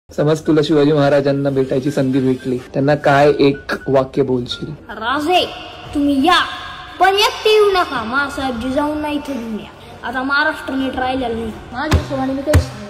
समज तुला शिवाजी महाराजांना भेटायची संधी भेटली, त्यांना काय एक वाक्य बोलशील? राजे तुम्ही या, पण एकटे येऊ नका. मासाहेब जिजाऊंना नाही इथे घेऊन या. आता महाराष्ट्र नीट राहिलेलं नाही. माझ्या हिशोबाने मी काही सांगू.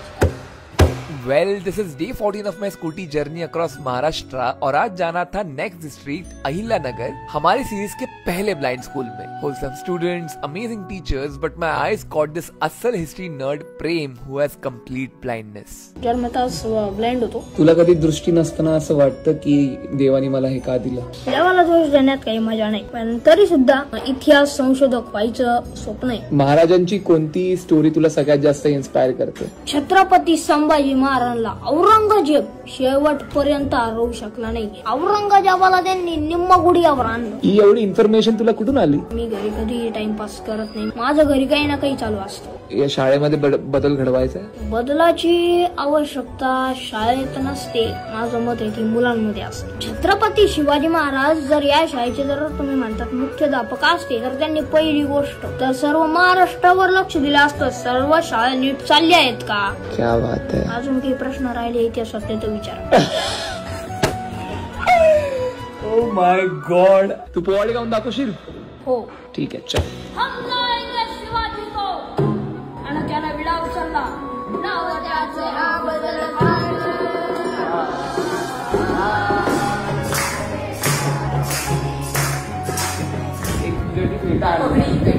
Well, this is day 14 of my scooty journey across Maharashtra और आज जाना था नेक्स्ट स्ट्रीट अहिल्या नगर, हमारी सीरीज के पहले ब्लाइंड स्कूल में. Wholesome students, amazing teachers, but my eyes caught this अस्सल history nerd Prem who has complete blindness. जन्मताच blind होतो. तुला कधी दृष्टी नसताना असं वाटतं की देवाने मला हे का दिलं? देवाला दोष देण्यात काही मजा नाही, पण तरी सुद्धा इतिहास संशोधक व्हायचं स्वप्न आहे. महाराजांची कोणती स्टोरी तुला सगळ्यात जास्त इन्स्पायर करते? छत्रपती संभाजी महाराजांना औरंगजेब शेवटपर्यंत हरवू शकला नाही. औरंगजेबाला त्यांनी निम्मा गुढीवर आणलं. ही एवढी इन्फॉर्मेशन तुला कुठून आली? मी घरी कधी टाइमपास करत नाही. माझ्या घरी काही ना काही चालू असतं. या शाळेमध्ये बदल घडवायचा आहे? बदलाची आवश्यकता शाळेत नसते. माझं मत आहे की मुलांमध्ये असते. छत्रपती शिवाजी महाराज जर या शाळेचे जर तुम्ही म्हणतात मुख्याध्यापक असते, तर त्यांनी पहिली गोष्ट तर सर्व महाराष्ट्रावर लक्ष दिलं असतं. सर्व शाळा नीट चालल्या आहेत का? क्या बात है. अजून काही प्रश्न राहिले इतिहासातले तर विचारा. Oh my God. तू पोवाडे गाऊन दाखवशील? हो ठीक आहे, चल. शिवाजी को आणि त्याला विडा उचलला. नाव त्याचे एक